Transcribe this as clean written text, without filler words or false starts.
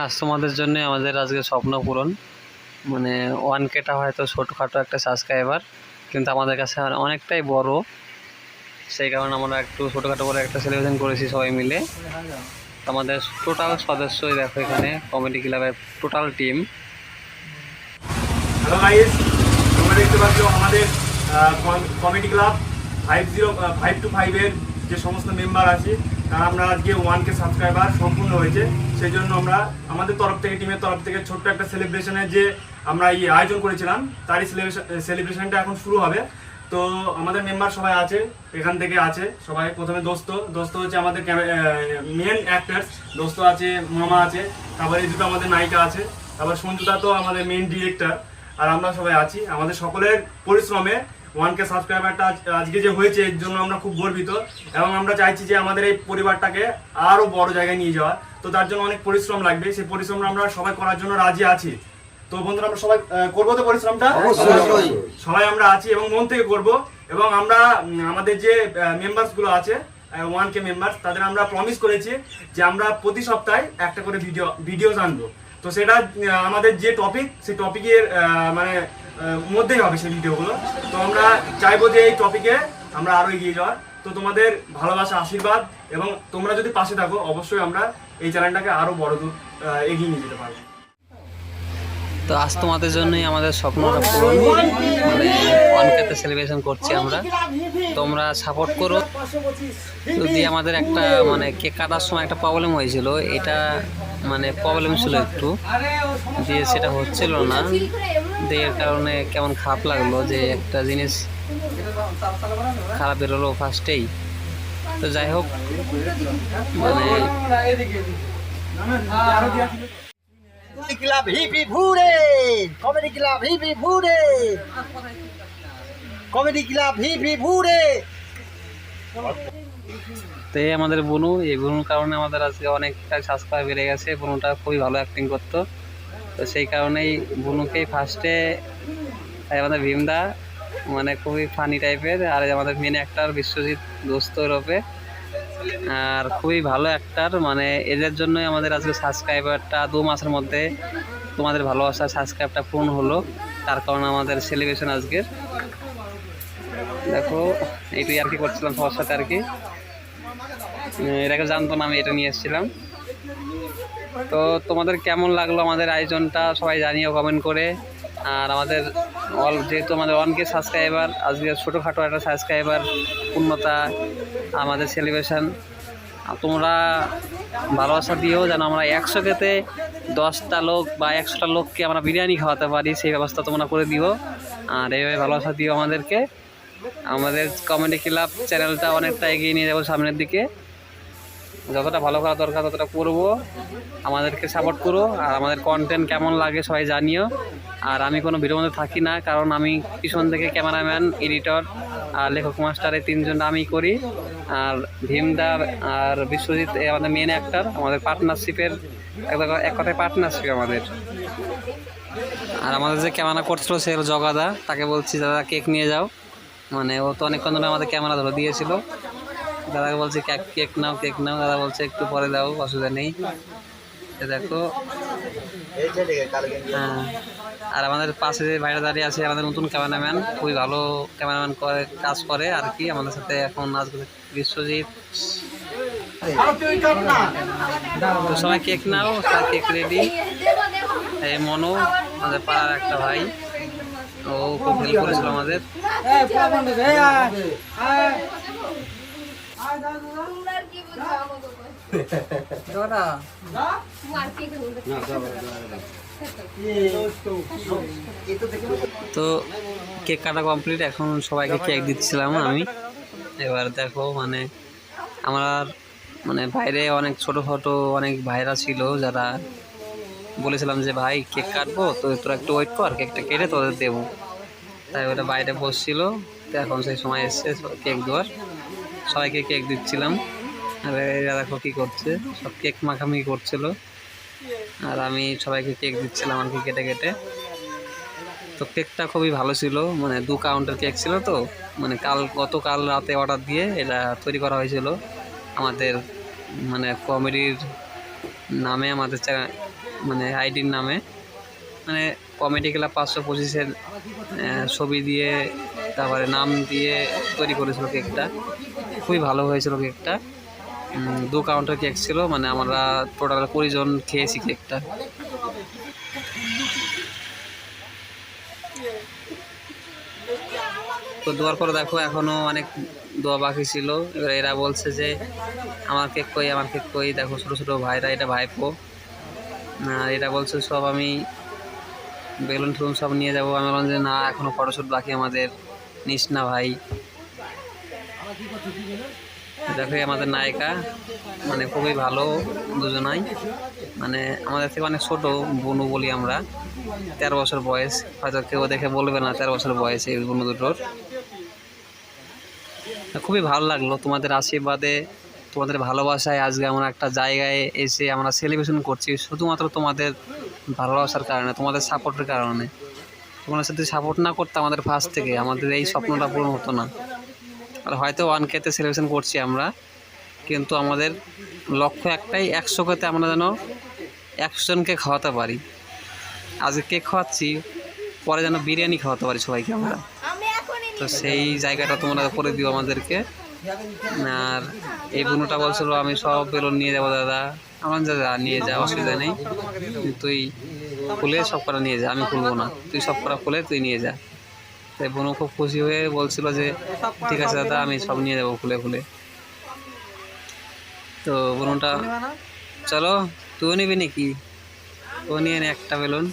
আজ তোমাদের জন্য আমাদের আজকে স্বপ্ন পূরণ। মানে 1Kটা হয়তো ছোটোখাটো একটা সাবস্ক্রাইবার, কিন্তু আমাদের কাছে অনেকটাই বড়। সেই কারণে আমরা একটু ছোটোখাটো করে একটা সেলিব্রেশন করেছি সবাই মিলে। আমাদের টোটাল সদস্যই দেখো এখানে কমেডি ক্লাবের টোটাল টিম। হ্যালো গাইস, তোমরা দেখতে পাচ্ছ আমাদের কমেডি ক্লাব 505 এর যে সমস্ত মেম্বার আছে তারা আমরা আজকে 1K সাবস্ক্রাইবার সম্পূর্ণ হয়েছে। সেই জন্য আমরা আমাদের তরফ থেকে টিমের তরফ থেকে ছোট্ট একটা সেলিব্রেশনের যে আমরা আয়োজন করেছিলাম তারই সেলিব্রেশনটা এখন শুরু হবে। তো আমাদের মেম্বার সবাই আছে, এখান থেকে আছে সবাই। প্রথমে দোস্ত হচ্ছে আমাদের মেন অ্যাক্টার্স, দোস্ত আছে, মামা আছে, তারপরে দুটো আমাদের নায়িকা আছে, তারপর সঞ্জুদা তো আমাদের মেন ডিরেক্টর, আর আমরা সবাই আছি। আমাদের সকলের পরিশ্রমে 1K সাবস্ক্রাইবারটা আজকে যে হয়েছে এর জন্য আমরা খুব গর্বিত, এবং আমরা চাইছি যে আমাদের এই পরিবারটাকে আরও বড় জায়গায় নিয়ে যাওয়া। তো তার জন্য অনেক পরিশ্রম লাগবে, সেই পরিশ্রম আমরা সবাই করার জন্য রাজি আছি। তো বন্ধুরা, আমরা সবাই করবো তো পরিশ্রমটা? সবাই আমরা আছি এবং মন থেকে করব। এবং আমরা আমাদের যে মেম্বার্সগুলো আছে 1K মেম্বার্স, তাদের আমরা প্রমিস করেছি যে আমরা প্রতি সপ্তাহে একটা করে ভিডিও আনবো। তো সেটা আমাদের যে টপিক, সেই টপিকের মানে মধ্যেই হবে সেই ভিডিওগুলো। তো আমরা চাইবো যে এই টপিকে আমরা আরো এগিয়ে যাওয়ার। তো তোমাদের ভালোবাসা, আশীর্বাদ এবং তোমরা যদি পাশে থাকো, অবশ্যই আমরা এই চ্যানেলটাকে আরো বড় দূর এগিয়ে নিয়ে যেতে পারবো। তো আজ তোমাদের জন্যই আমাদের স্বপ্নটা পূরণ, মানে 1Kতে সেলিব্রেশন করছি আমরা। তোমরা সাপোর্ট করো। যদি আমাদের একটা মানে কেক কাটার সময় একটা প্রবলেম হয়েছিল, এটা মানে প্রবলেম ছিল একটু, দিয়ে সেটা হচ্ছিল না, দিয়ে এর কারণে কেমন খারাপ লাগলো যে একটা জিনিস খারাপ বেরোলো ফার্স্টেই। তো যাই হোক, মানে ক্লাব হিপি ভুরে, কমেডি ক্লাব হিপি ভুরে, কমেডি ক্লাব হিপি ভুরে। তো এই আমাদের বনু, এই বনুর কারণে আমাদের আজকে অনেকটা সাবস্ক্রাইব বেড়ে গেছে। বনুটা খুবই ভালো অ্যাক্টিং করতো, তো সেই কারণেই বনুকেই ফার্স্টে। আমাদের ভীমদা মানে খুবই ফানি টাইপের, আর আমাদের মেন অ্যাক্টার বিশ্বজিৎ দোস্ত রূপে, আর খুবই ভালো অ্যাক্টার। মানে এদের জন্যই আমাদের আজকে সাবস্ক্রাইবারটা 2 মাসের মধ্যে তোমাদের ভালোবাসা সাবস্ক্রাইবটা পূর্ণ হলো। তার কারণে আমাদের সেলিব্রেশন আজকের। দেখো এইটুই আর কি করছিলাম সবার সাথে আর কি। এটাকে জানতো না, আমি এটা নিয়ে এসেছিলাম। তো তোমাদের কেমন লাগলো আমাদের আয়োজনটা সবাই জানিও কমেন্ট করে। আর আমাদের যেহেতু আমাদের 1K সাবস্ক্রাইবার, আজকে ছোটোখাটো একটা সাবস্ক্রাইবার পূর্ণতা আমাদের সেলিব্রেশন। তোমরা ভালোবাসা দিও যেন আমরা 100Kতে 10টা লোক বা 100টা লোককে আমরা বিরিয়ানি খাওয়াতে পারি, সেই ব্যবস্থা তোমরা করে দিও। আর এইভাবে ভালোবাসা দিও আমাদেরকে। আমাদের কমেডি ক্লাব চ্যানেলটা অনেকটা এগিয়ে নিয়ে যাবো সামনের দিকে। যতটা ভালো করা দরকার ততটা করবো। আমাদেরকে সাপোর্ট করো, আর আমাদের কন্টেন্ট কেমন লাগে সবাই জানিও। আর আমি কোনো ভিডিওর মধ্যে থাকি না, কারণ আমি পিছন থেকে ক্যামেরাম্যান, এডিটর আর লেখক মাস্টার, এই 3জনটা আমি করি। আর ভীমদার আর বিশ্বজিৎ আমাদের মেন অ্যাক্টার। আমাদের পার্টনারশিপের এক কথায় পার্টনারশিপ আমাদের। আর আমাদের যে ক্যামেরা করছিল সে হলো জগাদা, তাকে বলছি দাদা কেক নিয়ে যাও। মানে ও তো অনেকক্ষণ ধরে আমাদের ক্যামেরা ধরে দিয়েছিল। দাদাকে বলছি কেক নাও, দাদা বলছে একটু পরে দাও, অসুবিধা নেই। দেখো হ্যাঁ। আর আমাদের পাশে যে বাইরে দাঁড়িয়ে আছে আমাদের নতুন ক্যামেরাম্যান, খুবই ভালো ক্যামেরাম্যান করে, কাজ করে আর কি আমাদের সাথে এখন আজকে বিশ্বজিৎ। তো সবাই কেক নাও, সবাই কেক রেডি। এই মনো আমাদের পাড়ার একটা ভাই, ও খুব হেল্প করেছিল আমাদের। তো কেক কাটা কমপ্লিট, এখন সবাইকে কেক দিচ্ছিলাম আমি। এবার দেখো মানে আমার মানে বাইরে অনেক ছোটো অনেক ভাইরা ছিল, যারা বলেছিলাম যে ভাই কেক কাটবো, তো তোরা একটু ওয়েট কর, কেকটা কেটে তোদের দেবো। তাই ওটা বাইরে বসছিল। তো এখন সেই সময় এসছে কেক দেওয়ার, সবাইকে কেক দিচ্ছিলাম। আর এরা দেখো কী করছে, সব কেক মাখামাখি করছিল, আর আমি সবাইকে কেক দিচ্ছিলাম আর কি কেটে। তো কেকটা খুবই ভালো ছিল, মানে 2 কাউন্টার কেক ছিল। তো মানে গতকাল রাতে অর্ডার দিয়ে এটা তৈরি করা হয়েছিল আমাদের মানে কমেডির নামে, আমাদের মানে আইডির নামে, মানে কমেডি ক্লাব 525-এর ছবি দিয়ে তারপরে নাম দিয়ে তৈরি করেছিল কেকটা। খুবই ভালো হয়েছিল কেকটা। 2 কাউন্টার কেক ছিল, মানে আমরা টোটাল 20 জন খেয়েছি কেকটা। তো দেওয়ার পরে দেখো এখনও অনেক দোয়া বাকি ছিল। এবার এরা বলছে যে আমার কেক কই, আমার কেক কই। দেখো ছোটো ছোটো ভাইরা, এটা ভাইপো। আর এটা বলছে সব আমি বেলুন টেলুন সব নিয়ে যাবো। আমি বললাম যে না, এখনও ফটোশ্যুট বাকি আমাদের, নিস না ভাই। দেখো আমাদের নায়িকা, মানে খুবই ভালো দুজনাই, মানে আমাদের থেকে অনেক ছোটো, বনু বলি আমরা। 13 বছর বয়স, হয়তো কেউ দেখে বলবে না 13 বছর বয়স এই বনু দুটোর। খুবই ভালো লাগলো তোমাদের আশীর্বাদে, তোমাদের ভালোবাসায় আজকে আমরা একটা জায়গায় এসে আমরা সেলিব্রেশন করছি, শুধুমাত্র তোমাদের ভালোবাসার কারণে, তোমাদের সাপোর্টের কারণে। তোমরা যদি সাপোর্ট না করতে আমাদের ফার্স্ট থেকে, আমাদের এই স্বপ্নটা পূরণ হতো না। আর হয়তো 1K-তে সেলিব্রেশন করছি আমরা, কিন্তু আমাদের লক্ষ্য একটাই, 100K-তে আমরা যেন 100 জনকে খাওয়াতে পারি। আজকে কেক খাওয়াচ্ছি, পরে যেন বিরিয়ানি খাওয়াতে পারি সবাইকে আমরা। তো সেই জায়গাটা তোমরা করে দিও আমাদেরকে। আর এই বোনটা বলছিল আমি সব বেলুন নিয়ে যাবো দাদা। আমার যা নিয়ে যা, অসুবিধা নেই, তুই খুলে সব করা নিয়ে যা, আমি খুলবো না, তুই সব করা খুলে তুই নিয়ে যা। তাই বোনও খুব খুশি হয়ে বলছিল যে ঠিক আছে দাদা, আমি সব নিয়ে যাবো খুলে খুলে। তো বোনটা চলো, তুইও নিবি নাকি? ও নিয়ে নে একটা বেলুন।